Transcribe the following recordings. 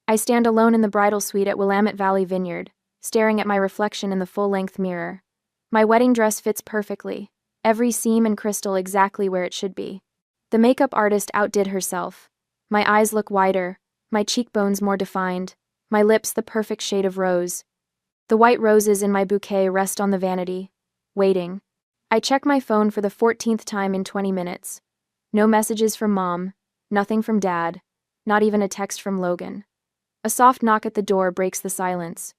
I stand alone in the bridal suite at Willamette Valley Vineyard, staring at my reflection in the full-length mirror. My wedding dress fits perfectly, every seam and crystal exactly where it should be. The makeup artist outdid herself. My eyes look wider, my cheekbones more defined, my lips the perfect shade of rose. The white roses in my bouquet rest on the vanity, waiting. I check my phone for the 14th time in 20 minutes. No messages from Mom, nothing from Dad, not even a text from Logan. A soft knock at the door breaks the silence.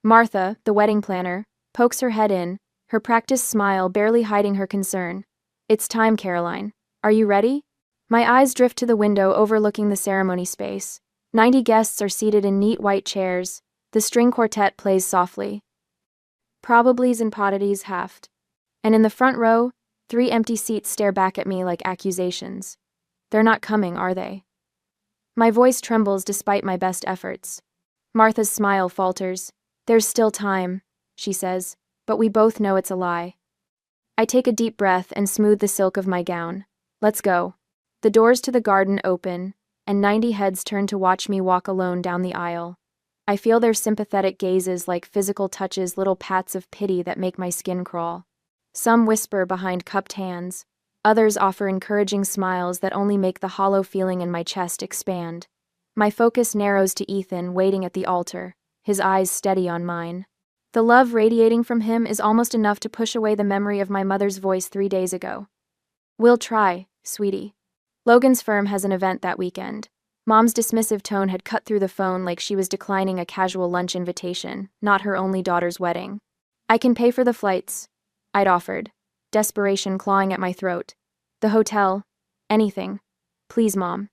Martha, the wedding planner, pokes her head in, her practiced smile barely hiding her concern. "It's time, Caroline. Are you ready?" My eyes drift to the window overlooking the ceremony space. 90 guests are seated in neat white chairs. The string quartet plays softly. Probablys and pottities halved. And in the front row, 3 empty seats stare back at me like accusations. They're not coming, are they? My voice trembles despite my best efforts. Martha's smile falters. "There's still time," she says, but we both know it's a lie. I take a deep breath and smooth the silk of my gown. Let's go. The doors to the garden open, and 90 heads turn to watch me walk alone down the aisle. I feel their sympathetic gazes like physical touches, little pats of pity that make my skin crawl. Some whisper behind cupped hands. Others offer encouraging smiles that only make the hollow feeling in my chest expand. My focus narrows to Ethan waiting at the altar, his eyes steady on mine. The love radiating from him is almost enough to push away the memory of my mother's voice 3 days ago. "We'll try, sweetie." Logan's firm has an event that weekend. Mom's dismissive tone had cut through the phone like she was declining a casual lunch invitation, not her only daughter's wedding. "I can pay for the flights," I'd offered, desperation clawing at my throat. "The hotel, anything. Please, Mom."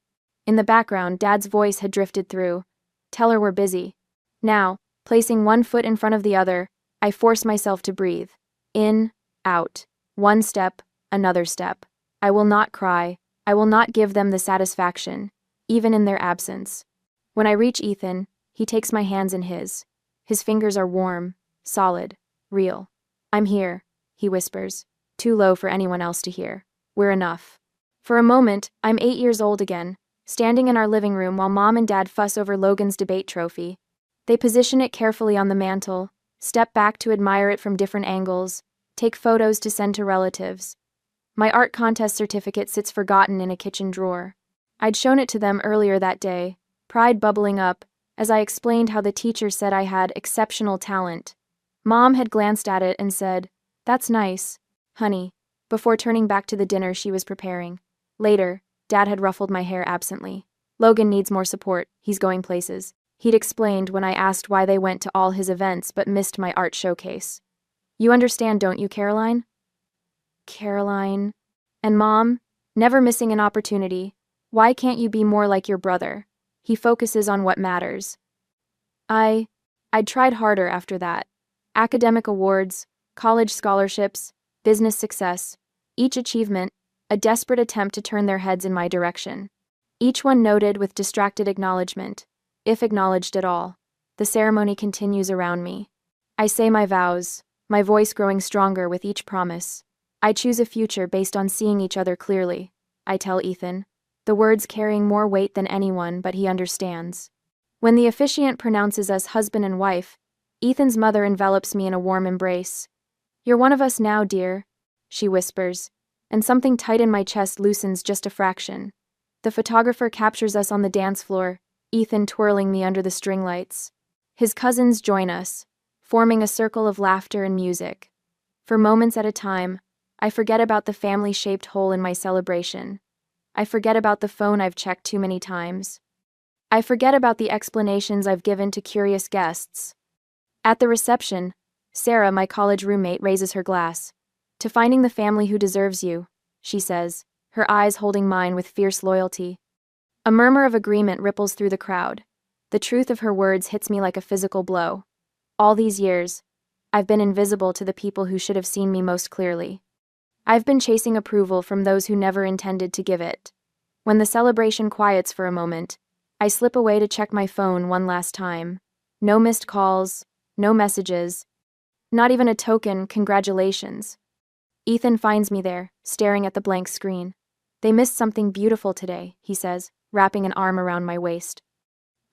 In the background, Dad's voice had drifted through. "Tell her we're busy." Now, placing one foot in front of the other, I force myself to breathe. In, out. One step, another step. I will not cry. I will not give them the satisfaction, even in their absence. When I reach Ethan, he takes my hands in his. His fingers are warm, solid, real. "I'm here," he whispers, too low for anyone else to hear. "We're enough." For a moment, I'm 8 years old again, standing in our living room while Mom and Dad fuss over Logan's debate trophy. They position it carefully on the mantle, step back to admire it from different angles, take photos to send to relatives. My art contest certificate sits forgotten in a kitchen drawer. I'd shown it to them earlier that day, pride bubbling up, as I explained how the teacher said I had exceptional talent. Mom had glanced at it and said, "That's nice, honey," before turning back to the dinner she was preparing. Later, Dad had ruffled my hair absently. "Logan needs more support, he's going places," he'd explained when I asked why they went to all his events but missed my art showcase. "You understand, don't you, Caroline?" Caroline. And Mom, never missing an opportunity. "Why can't you be more like your brother? He focuses on what matters." I'd tried harder after that. Academic awards, college scholarships, business success. Each achievement, a desperate attempt to turn their heads in my direction. Each one noted with distracted acknowledgement, if acknowledged at all. The ceremony continues around me. I say my vows, my voice growing stronger with each promise. I choose a future based on seeing each other clearly, I tell Ethan, the words carrying more weight than anyone, but he understands. When the officiant pronounces us husband and wife, Ethan's mother envelops me in a warm embrace. "You're one of us now, dear," she whispers, and something tight in my chest loosens just a fraction. The photographer captures us on the dance floor, Ethan twirling me under the string lights. His cousins join us, forming a circle of laughter and music. For moments at a time, I forget about the family-shaped hole in my celebration. I forget about the phone I've checked too many times. I forget about the explanations I've given to curious guests. At the reception, Sarah, my college roommate, raises her glass. "To finding the family who deserves you," she says, her eyes holding mine with fierce loyalty. A murmur of agreement ripples through the crowd. The truth of her words hits me like a physical blow. All these years, I've been invisible to the people who should have seen me most clearly. I've been chasing approval from those who never intended to give it. When the celebration quiets for a moment, I slip away to check my phone one last time. No missed calls, no messages, not even a token congratulations. Ethan finds me there, staring at the blank screen. "They missed something beautiful today," he says, wrapping an arm around my waist.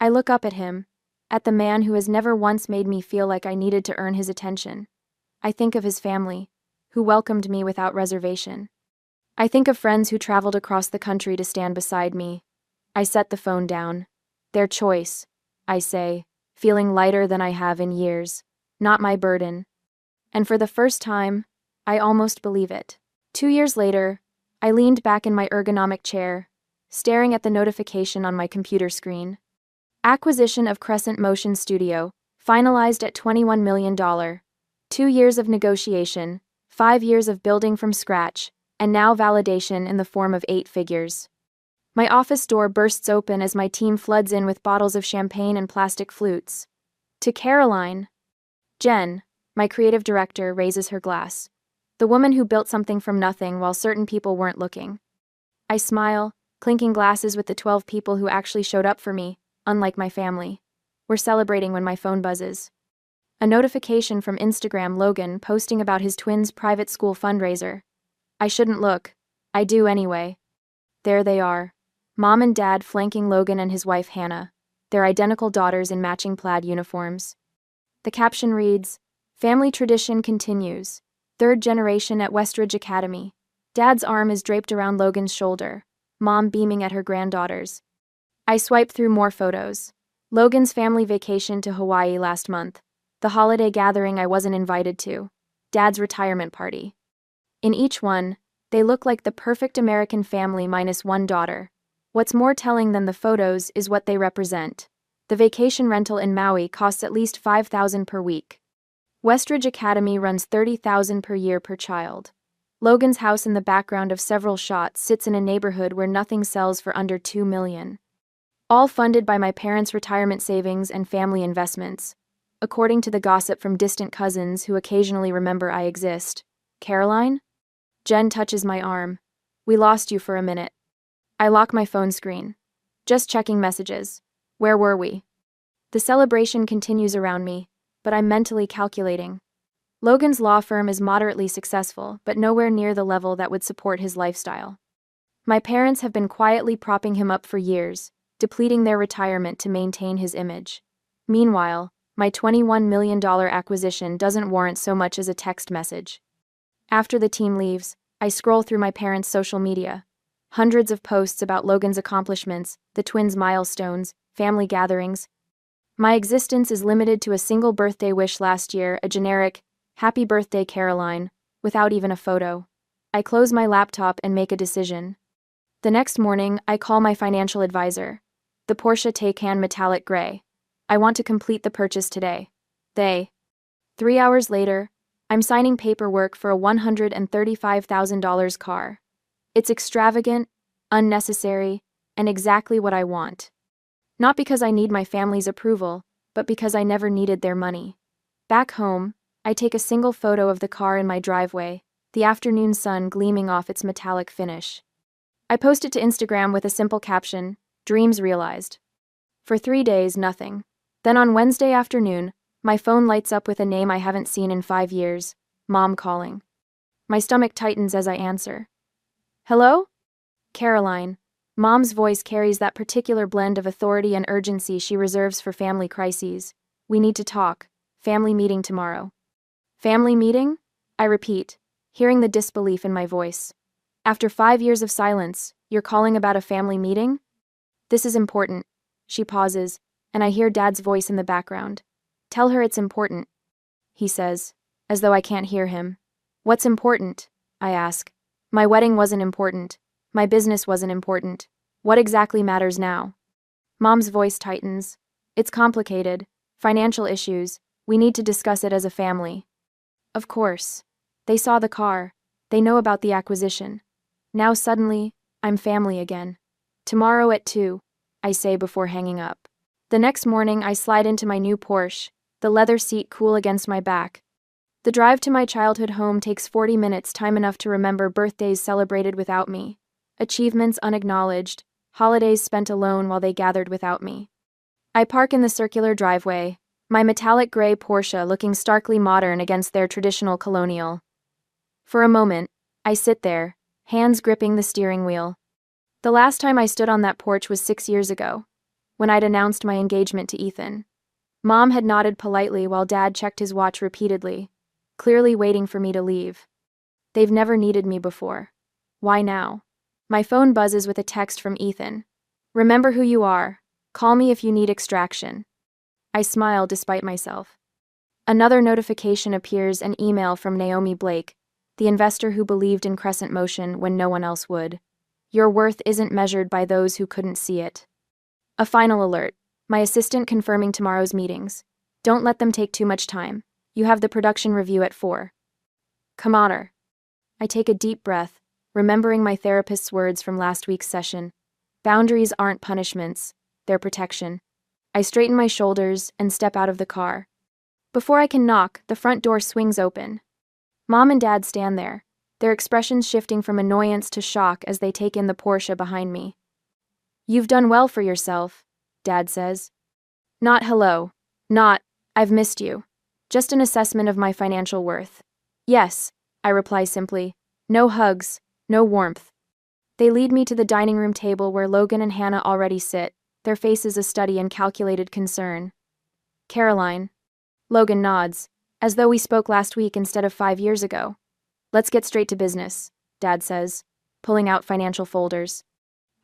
I look up at him, at the man who has never once made me feel like I needed to earn his attention. I think of his family, who welcomed me without reservation. I think of friends who traveled across the country to stand beside me. I set the phone down. Their choice, I say, feeling lighter than I have in years, not my burden. And for the first time, I almost believe it. 2 years later, I leaned back in my ergonomic chair, staring at the notification on my computer screen. Acquisition of Crescent Motion Studio, finalized at $21 million. 2 years of negotiation, 5 years of building from scratch, and now validation in the form of 8 figures. My office door bursts open as my team floods in with bottles of champagne and plastic flutes. To Caroline. Jen, my creative director, raises her glass. The woman who built something from nothing while certain people weren't looking. I smile, clinking glasses with the 12 people who actually showed up for me, unlike my family. We're celebrating when my phone buzzes. A notification from Instagram Logan posting about his twins' private school fundraiser. I shouldn't look. I do anyway. There they are. Mom and Dad flanking Logan and his wife Hannah, their identical daughters in matching plaid uniforms. The caption reads, "Family tradition continues. 3rd generation at Westridge Academy." Dad's arm is draped around Logan's shoulder, Mom beaming at her granddaughters. I swipe through more photos. Logan's family vacation to Hawaii last month, the holiday gathering I wasn't invited to, Dad's retirement party. In each one, they look like the perfect American family minus one daughter. What's more telling than the photos is what they represent. The vacation rental in Maui costs at least $5,000 per week. Westridge Academy runs $30,000 per year per child. Logan's house in the background of several shots sits in a neighborhood where nothing sells for under $2 million. All funded by my parents' retirement savings and family investments, according to the gossip from distant cousins who occasionally remember I exist. Caroline? Jen touches my arm. We lost you for a minute. I lock my phone screen. Just checking messages. Where were we? The celebration continues around me, but I'm mentally calculating. Logan's law firm is moderately successful, but nowhere near the level that would support his lifestyle. My parents have been quietly propping him up for years, depleting their retirement to maintain his image. Meanwhile, my $21 million acquisition doesn't warrant so much as a text message. After the team leaves, I scroll through my parents' social media. Hundreds of posts about Logan's accomplishments, the twins' milestones, family gatherings. My existence is limited to a single birthday wish last year, a generic, "Happy birthday, Caroline," without even a photo. I close my laptop and make a decision. The next morning, I call my financial advisor. The Porsche Taycan metallic gray. I want to complete the purchase today. 3 hours later, I'm signing paperwork for a $135,000 car. It's extravagant, unnecessary, and exactly what I want. Not because I need my family's approval, but because I never needed their money. Back home, I take a single photo of the car in my driveway, the afternoon sun gleaming off its metallic finish. I post it to Instagram with a simple caption, "Dreams realized." For 3 days, nothing. Then on Wednesday afternoon, my phone lights up with a name I haven't seen in 5 years, Mom calling. My stomach tightens as I answer. "Hello?" Caroline. Mom's voice carries that particular blend of authority and urgency she reserves for family crises. "We need to talk. Family meeting tomorrow." "Family meeting?" I repeat, hearing the disbelief in my voice. "After 5 years of silence, you're calling about a family meeting?" "This is important." She pauses, and I hear Dad's voice in the background. "Tell her it's important," he says, as though I can't hear him. "What's important?" I ask. My wedding wasn't important. My business wasn't important. What exactly matters now? Mom's voice tightens. "It's complicated. Financial issues. We need to discuss it as a family." Of course. They saw the car. They know about the acquisition. Now suddenly, I'm family again. "Tomorrow at 2, I say before hanging up. The next morning, I slide into my new Porsche, the leather seat cool against my back. The drive to my childhood home takes 40 minutes, time enough to remember birthdays celebrated without me, achievements unacknowledged, holidays spent alone while they gathered without me. I park in the circular driveway, my metallic gray Porsche looking starkly modern against their traditional colonial. For a moment, I sit there, hands gripping the steering wheel. The last time I stood on that porch was 6 years ago. when I'd announced my engagement to Ethan. Mom had nodded politely while Dad checked his watch repeatedly, clearly waiting for me to leave. They've never needed me before. Why now? My phone buzzes with a text from Ethan. Remember who you are. Call me if you need extraction. I smile despite myself. Another notification appears, an email from Naomi Blake, the investor who believed in Crescent Motion when no one else would. Your worth isn't measured by those who couldn't see it. A final alert. My assistant confirming tomorrow's meetings. Don't let them take too much time. You have the production review at 4. Come on her. I take a deep breath, remembering my therapist's words from last week's session. Boundaries aren't punishments, they're protection. I straighten my shoulders and step out of the car. Before I can knock, the front door swings open. Mom and Dad stand there, their expressions shifting from annoyance to shock as they take in the Porsche behind me. You've done well for yourself, Dad says. Not hello. Not, I've missed you. Just an assessment of my financial worth. Yes, I reply simply. No hugs, no warmth. They lead me to the dining room table where Logan and Hannah already sit, their faces a study in calculated concern. Caroline. Logan nods, as though we spoke last week instead of 5 years ago. Let's get straight to business, Dad says, pulling out financial folders.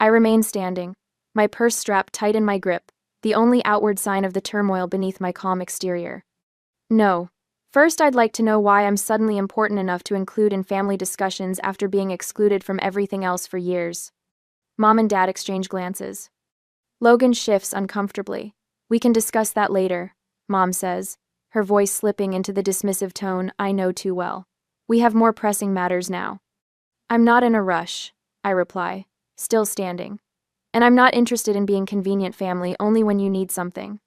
I remain standing, my purse strapped tight in my grip, the only outward sign of the turmoil beneath my calm exterior. No. First, I'd like to know why I'm suddenly important enough to include in family discussions after being excluded from everything else for years. Mom and Dad exchange glances. Logan shifts uncomfortably. We can discuss that later, Mom says, her voice slipping into the dismissive tone I know too well. We have more pressing matters now. I'm not in a rush, I reply, still standing. And I'm not interested in being convenient family only when you need something.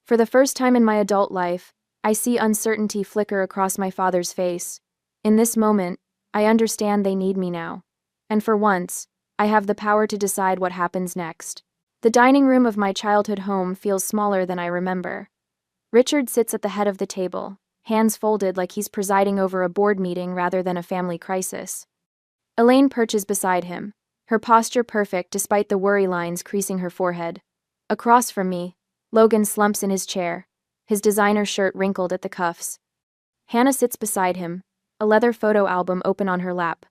For the first time in my adult life, I see uncertainty flicker across my father's face. In this moment, I understand they need me now. And for once, I have the power to decide what happens next. The dining room of my childhood home feels smaller than I remember. Richard sits at the head of the table, hands folded like he's presiding over a board meeting rather than a family crisis. Elaine perches beside him, her posture perfect despite the worry lines creasing her forehead. Across from me, Logan slumps in his chair, his designer shirt wrinkled at the cuffs. Hannah sits beside him, a leather photo album open on her lap.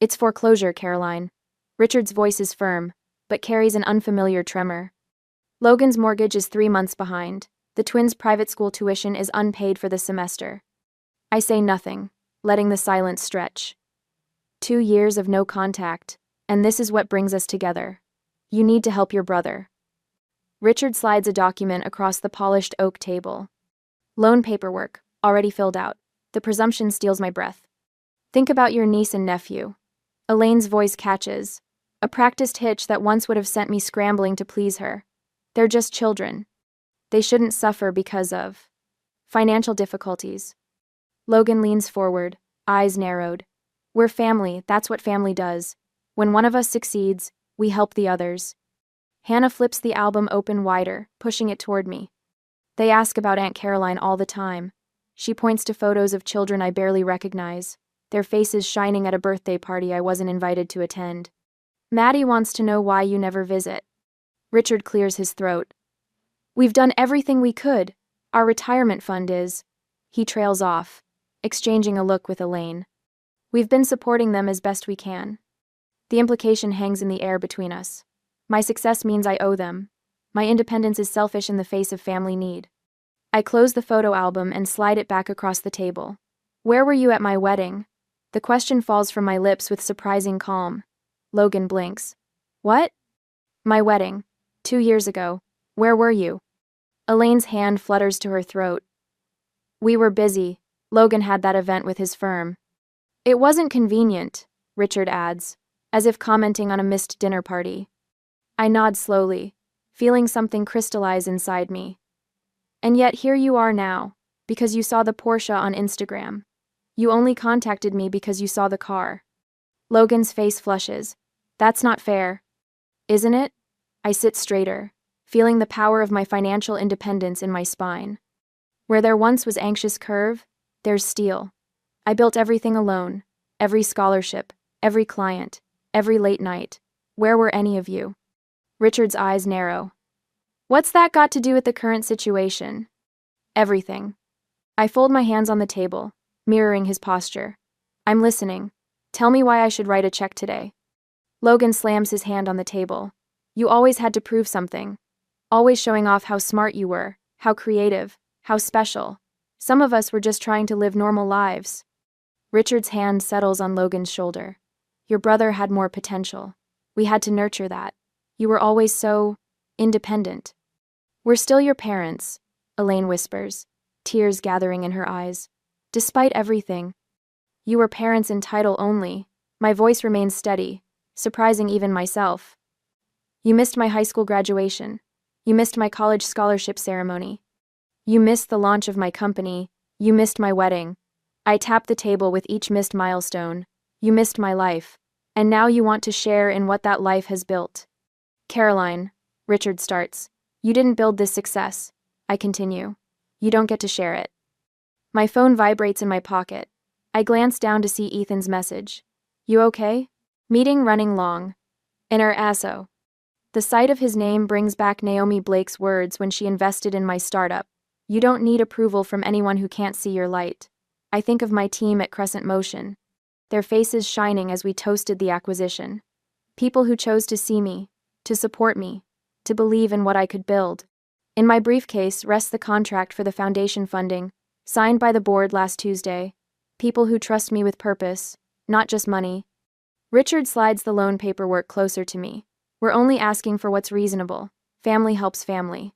It's foreclosure, Caroline. Richard's voice is firm, but carries an unfamiliar tremor. Logan's mortgage is 3 months behind. The twins' private school tuition is unpaid for the semester. I say nothing, letting the silence stretch. 2 years of no contact, and this is what brings us together. You need to help your brother. Richard slides a document across the polished oak table. Loan paperwork, already filled out. The presumption steals my breath. Think about your niece and nephew. Elaine's voice catches, a practiced hitch that once would have sent me scrambling to please her. They're just children. They shouldn't suffer because of financial difficulties. Logan leans forward, eyes narrowed. We're family, that's what family does. When one of us succeeds, we help the others. Hannah flips the album open wider, pushing it toward me. They ask about Aunt Caroline all the time. She points to photos of children I barely recognize, their faces shining at a birthday party I wasn't invited to attend. Maddie wants to know why you never visit. Richard clears his throat. We've done everything we could. Our retirement fund is. He trails off, exchanging a look with Elaine. We've been supporting them as best we can. The implication hangs in the air between us. My success means I owe them. My independence is selfish in the face of family need. I close the photo album and slide it back across the table. Where were you at my wedding? The question falls from my lips with surprising calm. Logan blinks. What? My wedding. 2 years ago. Where were you? Elaine's hand flutters to her throat. We were busy. Logan had that event with his firm. It wasn't convenient, Richard adds, as if commenting on a missed dinner party. I nod slowly, feeling something crystallize inside me. And yet here you are now, because you saw the Porsche on Instagram. You only contacted me because you saw the car. Logan's face flushes. That's not fair. Isn't it? I sit straighter, feeling the power of my financial independence in my spine. Where there once was anxious curve, there's steel. I built everything alone, every scholarship, every client, every late night. Where were any of you? Richard's eyes narrow. What's that got to do with the current situation? Everything. I fold my hands on the table, mirroring his posture. I'm listening. Tell me why I should write a check today. Logan slams his hand on the table. You always had to prove something. Always showing off how smart you were, how creative, how special. Some of us were just trying to live normal lives. Richard's hand settles on Logan's shoulder. Your brother had more potential. We had to nurture that. You were always so independent. We're still your parents, Elaine whispers, tears gathering in her eyes. Despite everything, you were parents in title only. My voice remains steady, surprising even myself. You missed my high school graduation. You missed my college scholarship ceremony. You missed the launch of my company. You missed my wedding. I tap the table with each missed milestone. You missed my life. And now you want to share in what that life has built. Caroline, Richard starts. You didn't build this success. I continue. You don't get to share it. My phone vibrates in my pocket. I glance down to see Ethan's message. You okay? Meeting running long. Inner asso. The sight of his name brings back Naomi Blake's words when she invested in my startup. You don't need approval from anyone who can't see your light. I think of my team at Crescent Motion, their faces shining as we toasted the acquisition. People who chose to see me, to support me, to believe in what I could build. In my briefcase rests the contract for the foundation funding, signed by the board last Tuesday. People who trust me with purpose, not just money. Richard slides the loan paperwork closer to me. We're only asking for what's reasonable. Family helps family.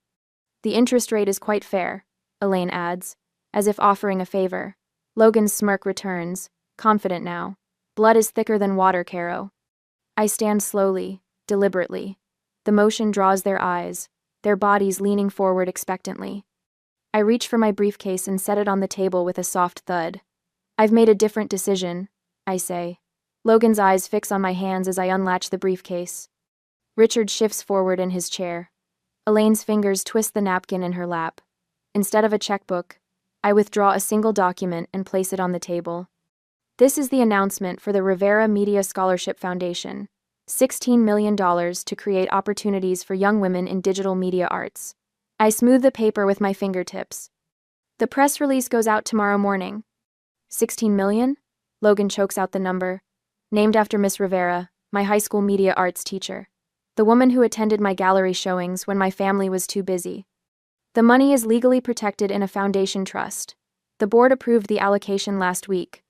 The interest rate is quite fair, Elaine adds, as if offering a favor. Logan's smirk returns, confident now. Blood is thicker than water, Caro. I stand slowly, deliberately. The motion draws their eyes, their bodies leaning forward expectantly. I reach for my briefcase and set it on the table with a soft thud. I've made a different decision, I say. Logan's eyes fix on my hands as I unlatch the briefcase. Richard shifts forward in his chair. Elaine's fingers twist the napkin in her lap. Instead of a checkbook, I withdraw a single document and place it on the table. This is the announcement for the Rivera Media Scholarship Foundation. $16 million to create opportunities for young women in digital media arts. I smooth the paper with my fingertips. The press release goes out tomorrow morning. 16 million? Logan chokes out the number. Named after Miss Rivera, my high school media arts teacher. The woman who attended my gallery showings when my family was too busy. The money is legally protected in a foundation trust. The board approved the allocation last week.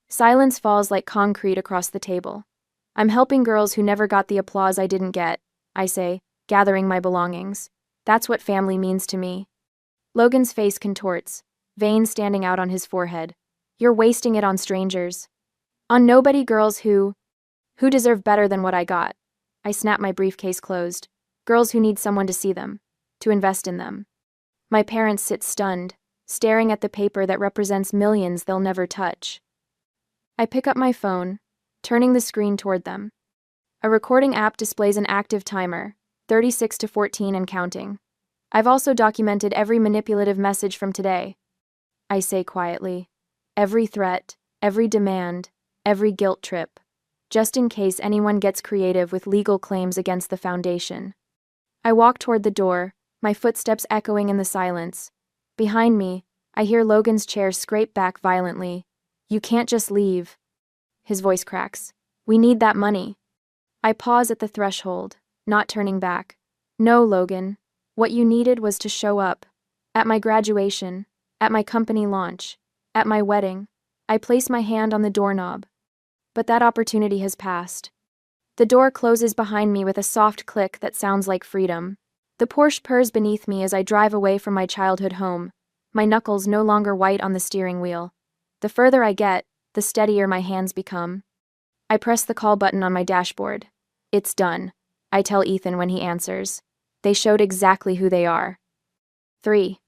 Silence falls like concrete across the table. I'm helping girls who never got the applause I didn't get, I say, gathering my belongings. That's what family means to me. Logan's face contorts, veins standing out on his forehead. You're wasting it on strangers. On nobody girls who deserve better than what I got. I snap my briefcase closed. Girls who need someone to see them, to invest in them. My parents sit stunned, staring at the paper that represents millions they'll never touch. I pick up my phone, turning the screen toward them. A recording app displays an active timer, 36 to 14 and counting. I've also documented every manipulative message from today. I say quietly. Every threat, every demand, every guilt trip. Just in case anyone gets creative with legal claims against the foundation. I walk toward the door, my footsteps echoing in the silence. Behind me, I hear Logan's chair scrape back violently. You can't just leave. His voice cracks. We need that money. I pause at the threshold, not turning back. No, Logan. What you needed was to show up. At my graduation, at my company launch, at my wedding. I place my hand on the doorknob. But that opportunity has passed. The door closes behind me with a soft click that sounds like freedom. The Porsche purrs beneath me as I drive away from my childhood home, my knuckles no longer white on the steering wheel. The further I get, the steadier my hands become. I press the call button on my dashboard. It's done, I tell Ethan when he answers. They showed exactly who they are. 3.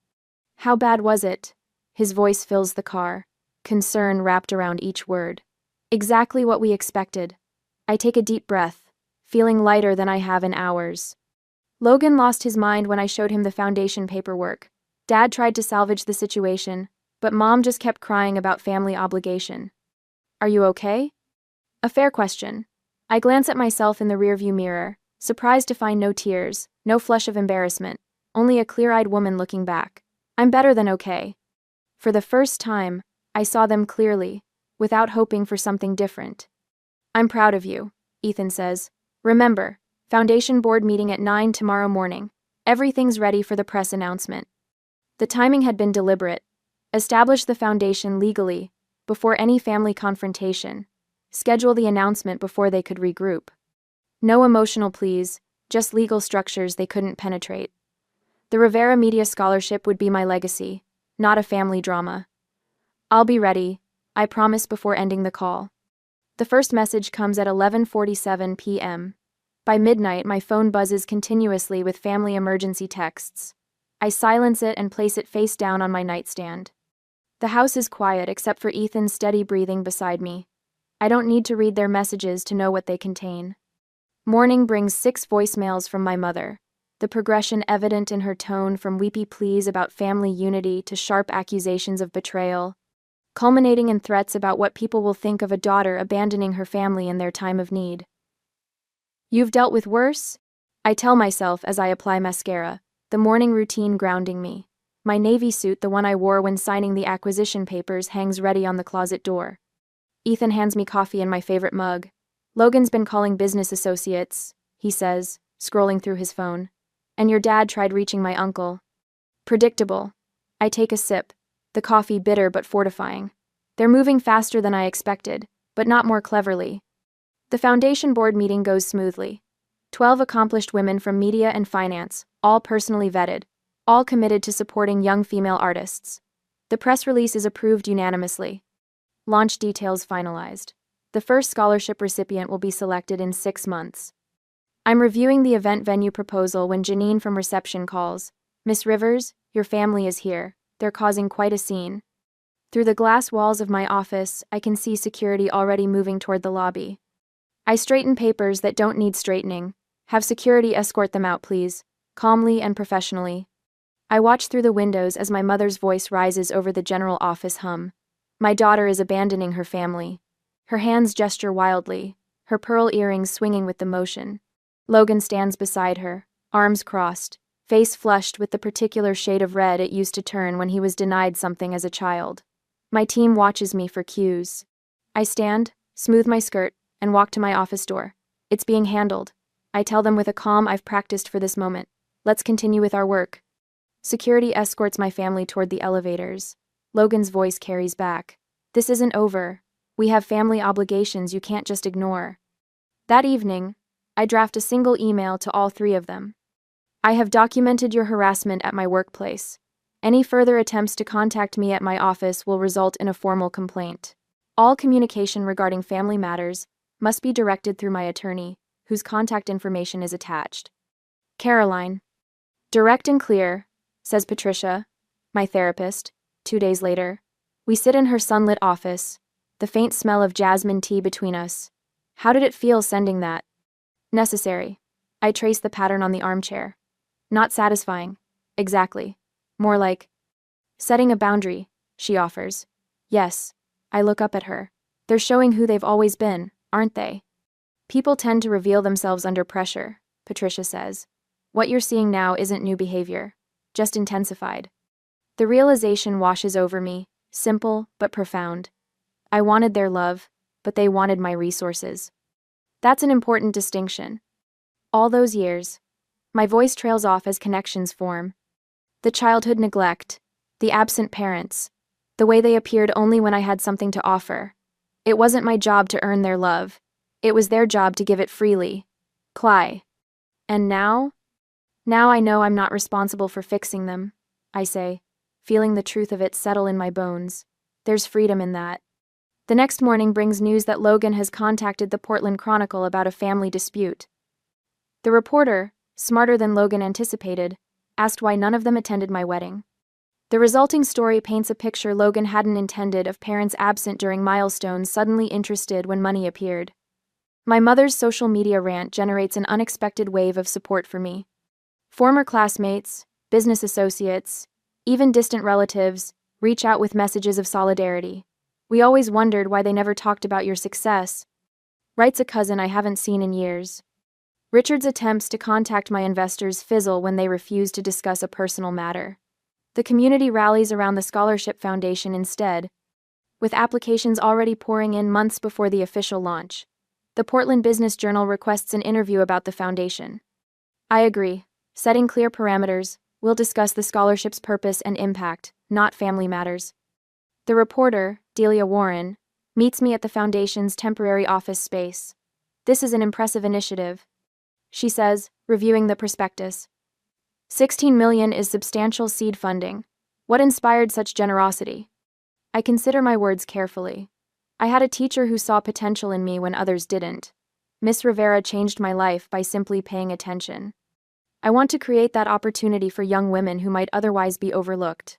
How bad was it? His voice fills the car, concern wrapped around each word. Exactly what we expected. I take a deep breath, feeling lighter than I have in hours. Logan lost his mind when I showed him the foundation paperwork. Dad tried to salvage the situation, but Mom just kept crying about family obligation. Are you okay? A fair question. I glance at myself in the rearview mirror, surprised to find no tears, no flush of embarrassment. only a clear-eyed woman looking back. I'm better than okay. For the first time, I saw them clearly, without hoping for something different. I'm proud of you, Ethan says. Remember, Foundation Board meeting at 9 tomorrow morning. Everything's ready for the press announcement. The timing had been deliberate. Establish the foundation legally, before any family confrontation. Schedule the announcement before they could regroup. No emotional pleas, just legal structures they couldn't penetrate. The Rivera Media Scholarship would be my legacy, not a family drama. I'll be ready, I promise before ending the call. The first message comes at 11:47 p.m. By midnight, my phone buzzes continuously with family emergency texts. I silence it and place it face down on my nightstand. The house is quiet except for Ethan's steady breathing beside me. I don't need to read their messages to know what they contain. Morning brings 6 voicemails from my mother, the progression evident in her tone from weepy pleas about family unity to sharp accusations of betrayal, culminating in threats about what people will think of a daughter abandoning her family in their time of need. You've dealt with worse? I tell myself as I apply mascara, the morning routine grounding me. My navy suit, the one I wore when signing the acquisition papers, hangs ready on the closet door. Ethan hands me coffee in my favorite mug. Logan's been calling business associates, he says, scrolling through his phone. And your dad tried reaching my uncle. Predictable. I take a sip, the coffee bitter but fortifying. They're moving faster than I expected, but not more cleverly. The Foundation Board meeting goes smoothly. 12 accomplished women from media and finance, all personally vetted, all committed to supporting young female artists. The press release is approved unanimously. Launch details finalized. The first scholarship recipient will be selected in 6 months. I'm reviewing the event venue proposal when Janine from reception calls. Miss Rivers, your family is here. They're causing quite a scene. Through the glass walls of my office, I can see security already moving toward the lobby. I straighten papers that don't need straightening. Have security escort them out, please, calmly and professionally. I watch through the windows as my mother's voice rises over the general office hum. My daughter is abandoning her family. Her hands gesture wildly, her pearl earrings swinging with the motion. Logan stands beside her, arms crossed, face flushed with the particular shade of red it used to turn when he was denied something as a child. My team watches me for cues. I stand, smooth my skirt, and walk to my office door. It's being handled. I tell them with a calm I've practiced for this moment. Let's continue with our work. Security escorts my family toward the elevators. Logan's voice carries back. This isn't over. We have family obligations you can't just ignore. That evening, I draft a single email to all 3 of them. I have documented your harassment at my workplace. Any further attempts to contact me at my office will result in a formal complaint. All communication regarding family matters must be directed through my attorney, whose contact information is attached. Caroline. Direct and clear, says Patricia, my therapist, 2 days later. We sit in her sunlit office, the faint smell of jasmine tea between us. How did it feel sending that? Necessary. I trace the pattern on the armchair. Not satisfying. Exactly. More like setting a boundary, she offers. Yes. I look up at her. They're showing who they've always been, aren't they? People tend to reveal themselves under pressure, Patricia says. What you're seeing now isn't new behavior, just intensified. The realization washes over me, simple but profound. I wanted their love, but they wanted my resources. That's an important distinction. All those years. My voice trails off as connections form. The childhood neglect, the absent parents, the way they appeared only when I had something to offer. It wasn't my job to earn their love. It was their job to give it freely. Cly. And now? Now I know I'm not responsible for fixing them, I say, feeling the truth of it settle in my bones. There's freedom in that. The next morning brings news that Logan has contacted the Portland Chronicle about a family dispute. The reporter, smarter than Logan anticipated, asked why none of them attended my wedding. The resulting story paints a picture Logan hadn't intended of parents absent during milestones suddenly interested when money appeared. My mother's social media rant generates an unexpected wave of support for me. Former classmates, business associates, even distant relatives reach out with messages of solidarity. We always wondered why they never talked about your success, writes a cousin I haven't seen in years. Richard's attempts to contact my investors fizzle when they refuse to discuss a personal matter. The community rallies around the Scholarship Foundation instead, with applications already pouring in months before the official launch. The Portland Business Journal requests an interview about the foundation. I agree. Setting clear parameters, we'll discuss the scholarship's purpose and impact, not family matters. The reporter, Delia Warren, meets me at the foundation's temporary office space. This is an impressive initiative, she says, reviewing the prospectus. $16 million is substantial seed funding. What inspired such generosity? I consider my words carefully. I had a teacher who saw potential in me when others didn't. Miss Rivera changed my life by simply paying attention. I want to create that opportunity for young women who might otherwise be overlooked.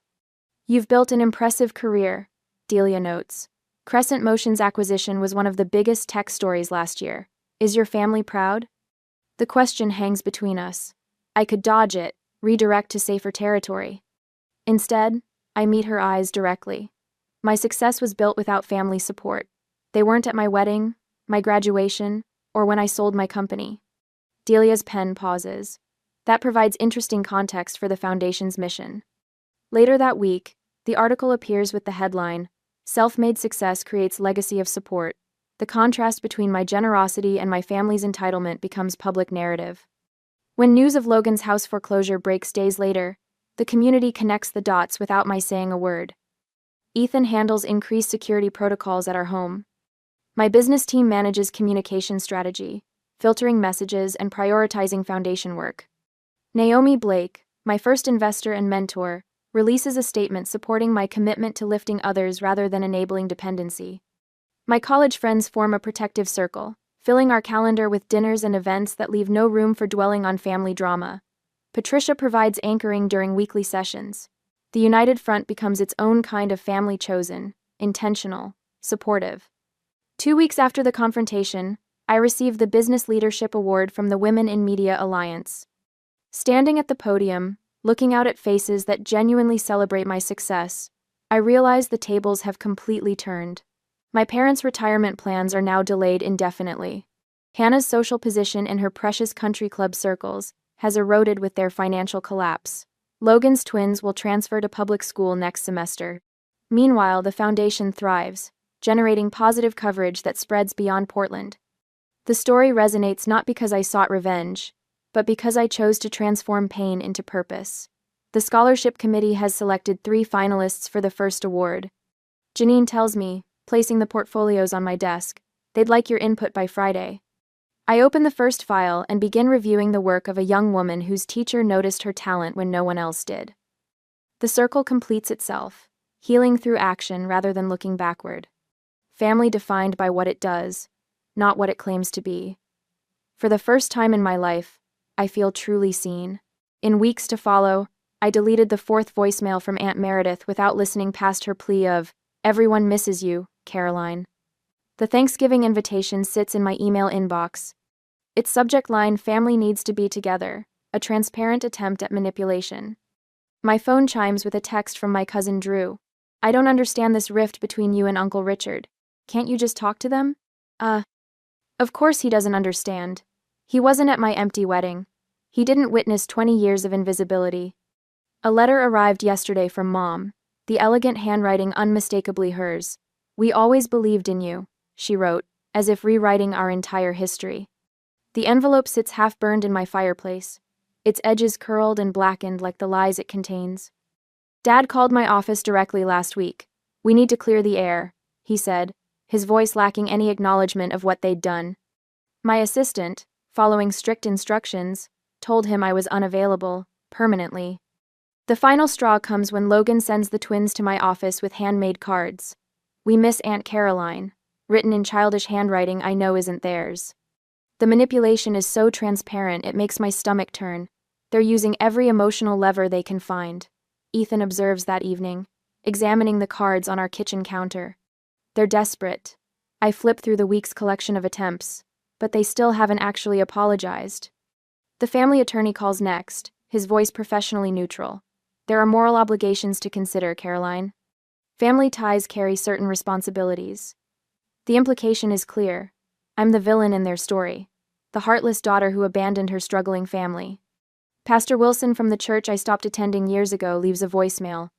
You've built an impressive career, Delia notes. Crescent Motion's acquisition was one of the biggest tech stories last year. Is your family proud? The question hangs between us. I could dodge it, redirect to safer territory. Instead, I meet her eyes directly. My success was built without family support. They weren't at my wedding, my graduation, or when I sold my company. Delia's pen pauses. That provides interesting context for the foundation's mission. Later that week, the article appears with the headline, "Self-Made Success Creates Legacy of Support." The contrast between my generosity and my family's entitlement becomes public narrative. When news of Logan's house foreclosure breaks days later, the community connects the dots without my saying a word. Ethan handles increased security protocols at our home. My business team manages communication strategy, filtering messages and prioritizing foundation work. Naomi Blake, my first investor and mentor, releases a statement supporting my commitment to lifting others rather than enabling dependency. My college friends form a protective circle, filling our calendar with dinners and events that leave no room for dwelling on family drama. Patricia provides anchoring during weekly sessions. The United Front becomes its own kind of family chosen, intentional, supportive. 2 weeks after the confrontation, I received the Business Leadership Award from the Women in Media Alliance. Standing at the podium, looking out at faces that genuinely celebrate my success, I realize the tables have completely turned. My parents' retirement plans are now delayed indefinitely. Hannah's social position in her precious country club circles has eroded with their financial collapse. Logan's twins will transfer to public school next semester. Meanwhile, the foundation thrives, generating positive coverage that spreads beyond Portland. The story resonates not because I sought revenge, but because I chose to transform pain into purpose. The scholarship committee has selected 3 finalists for the first award. Janine tells me, placing the portfolios on my desk, they'd like your input by Friday. I open the first file and begin reviewing the work of a young woman whose teacher noticed her talent when no one else did. The circle completes itself, healing through action rather than looking backward. Family defined by what it does, not what it claims to be. For the first time in my life, I feel truly seen. In weeks to follow, I deleted the 4th voicemail from Aunt Meredith without listening past her plea of, "Everyone misses you, Caroline." The Thanksgiving invitation sits in my email inbox. Its subject line, "Family needs to be together," a transparent attempt at manipulation. My phone chimes with a text from my cousin Drew. "I don't understand this rift between you and Uncle Richard. Can't you just talk to them?" Of course he doesn't understand. He wasn't at my empty wedding. He didn't witness 20 years of invisibility. A letter arrived yesterday from Mom, the elegant handwriting unmistakably hers. "We always believed in you," she wrote, as if rewriting our entire history. The envelope sits half-burned in my fireplace, its edges curled and blackened like the lies it contains. "Dad called my office directly last week. We need to clear the air," he said, his voice lacking any acknowledgement of what they'd done. My assistant, following strict instructions, told him I was unavailable, permanently. The final straw comes when Logan sends the twins to my office with handmade cards. "We miss Aunt Caroline," written in childish handwriting I know isn't theirs. The manipulation is so transparent it makes my stomach turn. They're using every emotional lever they can find. Ethan observes that evening, examining the cards on our kitchen counter. They're desperate. I flip through the week's collection of attempts, but they still haven't actually apologized. The family attorney calls next, his voice professionally neutral. "There are moral obligations to consider, Caroline. Family ties carry certain responsibilities." The implication is clear. I'm the villain in their story. the heartless daughter who abandoned her struggling family. Pastor Wilson from the church I stopped attending years ago leaves a voicemail.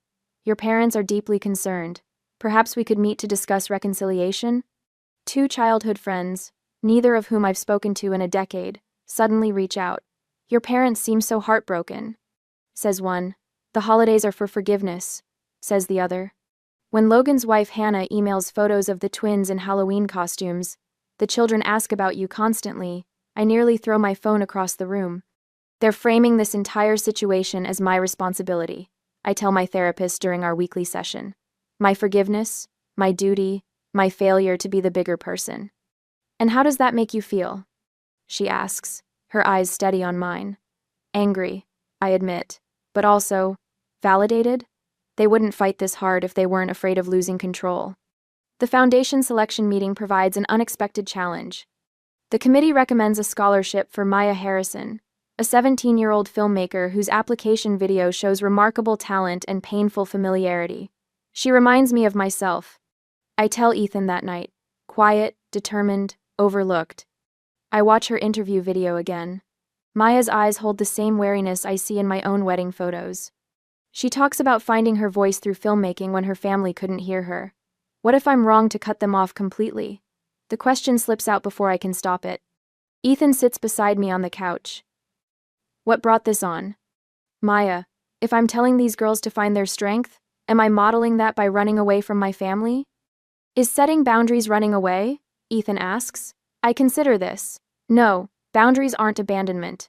Your parents are deeply concerned. Perhaps we could meet to discuss reconciliation? Two childhood friends, neither of whom I've spoken to in a decade, suddenly reach out. Your parents seem so heartbroken, says one. The holidays are for forgiveness, says the other. When Logan's wife Hannah emails photos of the twins in Halloween costumes, the children ask about you constantly, I nearly throw my phone across the room. They're framing this entire situation as my responsibility, I tell my therapist during our weekly session. My forgiveness, my duty, my failure to be the bigger person. And how does that make you feel? She asks, her eyes steady on mine. Angry, I admit, but also, validated? They wouldn't fight this hard if they weren't afraid of losing control. The foundation selection meeting provides an unexpected challenge. The committee recommends a scholarship for Maya Harrison, a 17-year-old filmmaker whose application video shows remarkable talent and painful familiarity. She reminds me of myself. I tell Ethan that night, quiet, determined, overlooked. I watch her interview video again. Maya's eyes hold the same wariness I see in my own wedding photos. She talks about finding her voice through filmmaking when her family couldn't hear her. What if I'm wrong to cut them off completely? The question slips out before I can stop it. Ethan sits beside me on the couch. What brought this on? Maya, if I'm telling these girls to find their strength, am I modeling that by running away from my family? Is setting boundaries running away? Ethan asks. I consider this. No, boundaries aren't abandonment.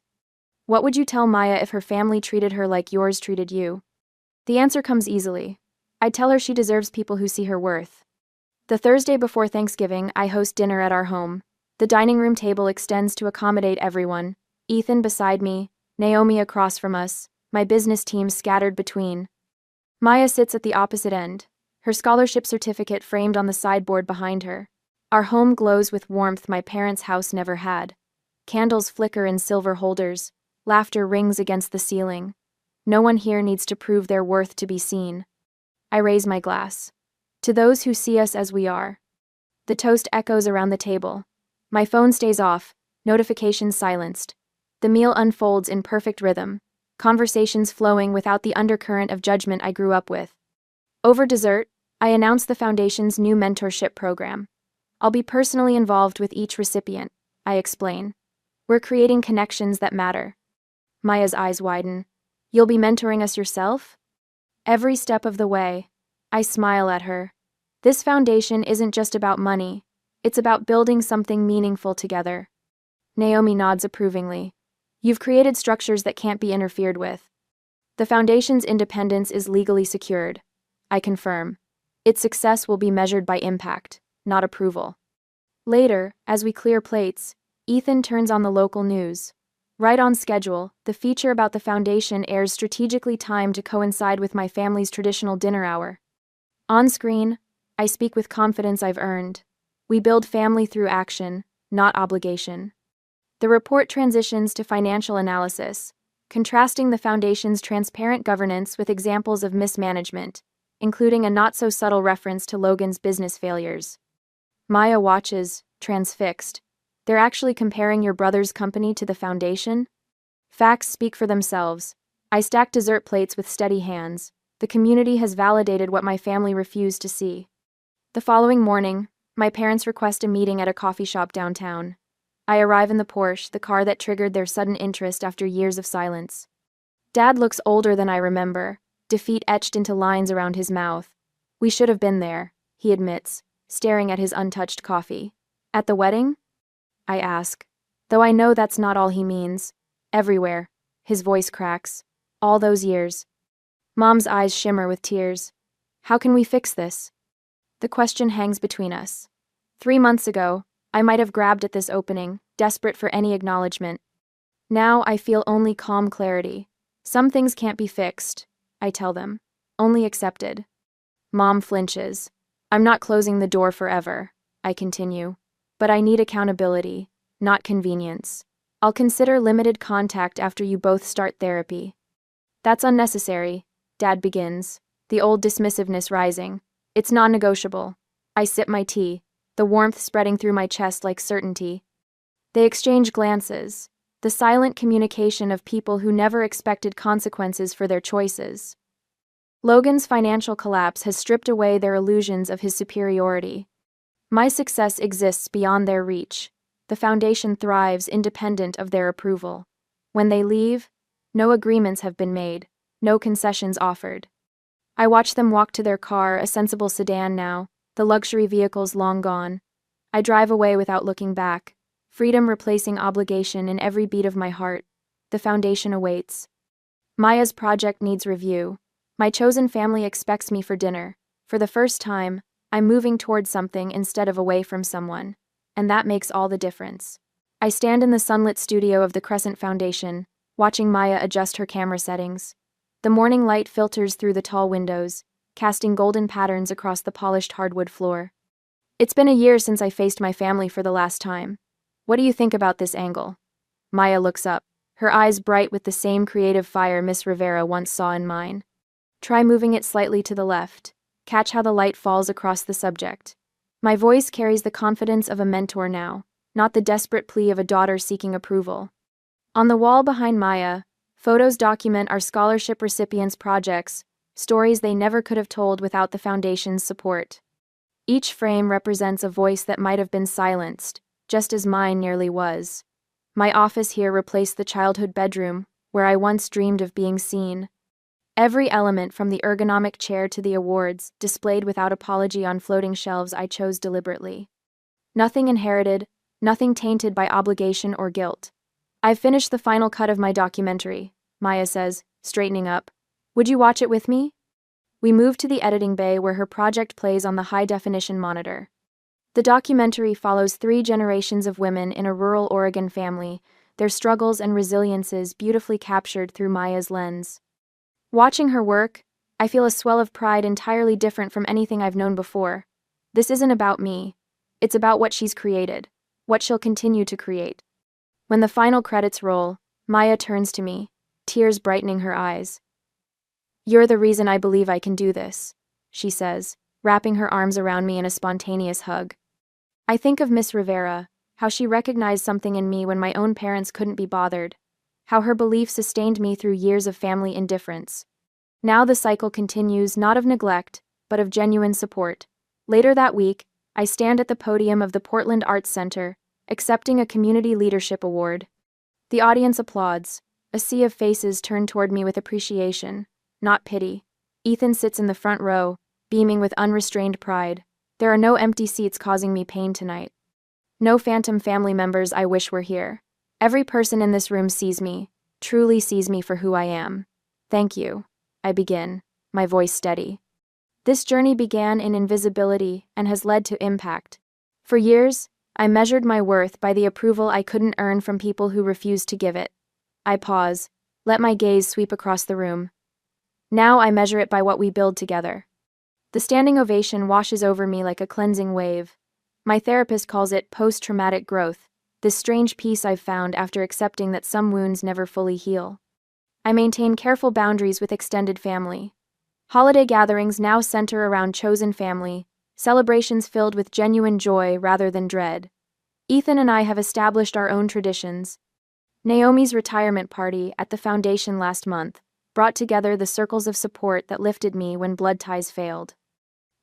What would you tell Maya if her family treated her like yours treated you? The answer comes easily. I'd tell her she deserves people who see her worth. The Thursday before Thanksgiving, I host dinner at our home. The dining room table extends to accommodate everyone. Ethan beside me, Naomi across from us, my business team scattered between. Maya sits at the opposite end, her scholarship certificate framed on the sideboard behind her. Our home glows with warmth my parents' house never had. Candles flicker in silver holders, laughter rings against the ceiling. No one here needs to prove their worth to be seen. I raise my glass. To those who see us as we are. The toast echoes around the table. My phone stays off, notifications silenced. The meal unfolds in perfect rhythm, conversations flowing without the undercurrent of judgment I grew up with. Over dessert, I announce the Foundation's new mentorship program. I'll be personally involved with each recipient, I explain. We're creating connections that matter. Maya's eyes widen. You'll be mentoring us yourself? Every step of the way. I smile at her. This foundation isn't just about money. It's about building something meaningful together. Naomi nods approvingly. You've created structures that can't be interfered with. The foundation's independence is legally secured. I confirm. Its success will be measured by impact, not approval. Later, as we clear plates, Ethan turns on the local news. Right on schedule, the feature about the foundation airs strategically timed to coincide with my family's traditional dinner hour. On screen, I speak with confidence I've earned. We build family through action, not obligation. The report transitions to financial analysis, contrasting the foundation's transparent governance with examples of mismanagement, including a not-so-subtle reference to Logan's business failures. Maya watches, transfixed. They're actually comparing your brother's company to the foundation? Facts speak for themselves. I stack dessert plates with steady hands. The community has validated what my family refused to see. The following morning, my parents request a meeting at a coffee shop downtown. I arrive in the Porsche, the car that triggered their sudden interest after years of silence. Dad looks older than I remember, defeat etched into lines around his mouth. We should have been there, he admits, staring at his untouched coffee. At the wedding? I ask, though I know that's not all he means. Everywhere. His voice cracks. All those years. Mom's eyes shimmer with tears. How can we fix this? The question hangs between us. 3 months ago, I might have grabbed at this opening, desperate for any acknowledgement. Now I feel only calm clarity. Some things can't be fixed, I tell them. Only accepted. Mom flinches. I'm not closing the door forever, I continue. But I need accountability, not convenience. I'll consider limited contact after you both start therapy. That's unnecessary, Dad begins, the old dismissiveness rising. It's non-negotiable. I sip my tea, the warmth spreading through my chest like certainty. They exchange glances, the silent communication of people who never expected consequences for their choices. Logan's financial collapse has stripped away their illusions of his superiority. My success exists beyond their reach. The foundation thrives independent of their approval. When they leave, no agreements have been made, no concessions offered. I watch them walk to their car, a sensible sedan now, the luxury vehicles long gone. I drive away without looking back, freedom replacing obligation in every beat of my heart. The foundation awaits. Maya's project needs review. My chosen family expects me for dinner. For the first time, I'm moving towards something instead of away from someone, and that makes all the difference. I stand in the sunlit studio of the Crescent Foundation, watching Maya adjust her camera settings. The morning light filters through the tall windows, casting golden patterns across the polished hardwood floor. It's been a year since I faced my family for the last time. What do you think about this angle? Maya looks up, her eyes bright with the same creative fire Miss Rivera once saw in mine. Try moving it slightly to the left. Catch how the light falls across the subject. My voice carries the confidence of a mentor now, not the desperate plea of a daughter seeking approval. On the wall behind Maya, photos document our scholarship recipients' projects, stories they never could have told without the foundation's support. Each frame represents a voice that might have been silenced, just as mine nearly was. My office here replaced the childhood bedroom, where I once dreamed of being seen. Every element from the ergonomic chair to the awards, displayed without apology on floating shelves, I chose deliberately. Nothing inherited, nothing tainted by obligation or guilt. I've finished the final cut of my documentary, Maya says, straightening up. Would you watch it with me? We move to the editing bay where her project plays on the high-definition monitor. The documentary follows 3 generations of women in a rural Oregon family, their struggles and resiliences beautifully captured through Maya's lens. Watching her work, I feel a swell of pride entirely different from anything I've known before. This isn't about me. It's about what she's created, what she'll continue to create. When the final credits roll, Maya turns to me, tears brightening her eyes. You're the reason I believe I can do this, she says, wrapping her arms around me in a spontaneous hug. I think of Miss Rivera, how she recognized something in me when my own parents couldn't be bothered, how her belief sustained me through years of family indifference. Now the cycle continues, not of neglect, but of genuine support. Later that week, I stand at the podium of the Portland Arts Center, accepting a Community Leadership Award. The audience applauds. A sea of faces turn toward me with appreciation, not pity. Ethan sits in the front row, beaming with unrestrained pride. There are no empty seats causing me pain tonight. No phantom family members I wish were here. Every person in this room sees me, truly sees me for who I am. Thank you. I begin, my voice steady. This journey began in invisibility and has led to impact. For years, I measured my worth by the approval I couldn't earn from people who refused to give it. I pause, let my gaze sweep across the room. Now I measure it by what we build together. The standing ovation washes over me like a cleansing wave. My therapist calls it post-traumatic growth, this strange peace I've found after accepting that some wounds never fully heal. I maintain careful boundaries with extended family. Holiday gatherings now center around chosen family, celebrations filled with genuine joy rather than dread. Ethan and I have established our own traditions. Naomi's retirement party at the foundation last month brought together the circles of support that lifted me when blood ties failed.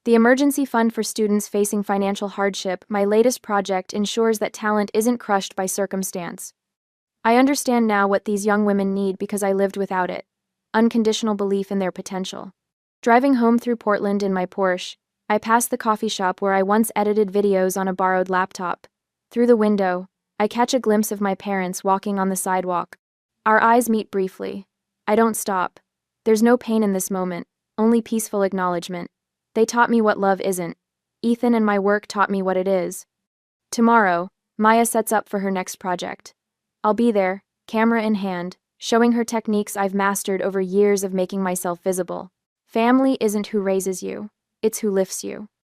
The emergency fund for students facing financial hardship, my latest project, ensures that talent isn't crushed by circumstance. I understand now what these young women need because I lived without it: unconditional belief in their potential. Driving home through Portland in my Porsche, I pass the coffee shop where I once edited videos on a borrowed laptop. Through the window, I catch a glimpse of my parents walking on the sidewalk. Our eyes meet briefly. I don't stop. There's no pain in this moment, only peaceful acknowledgement. They taught me what love isn't. Ethan and my work taught me what it is. Tomorrow, Maya sets up for her next project. I'll be there, camera in hand, showing her techniques I've mastered over years of making myself visible. Family isn't who raises you, it's who lifts you.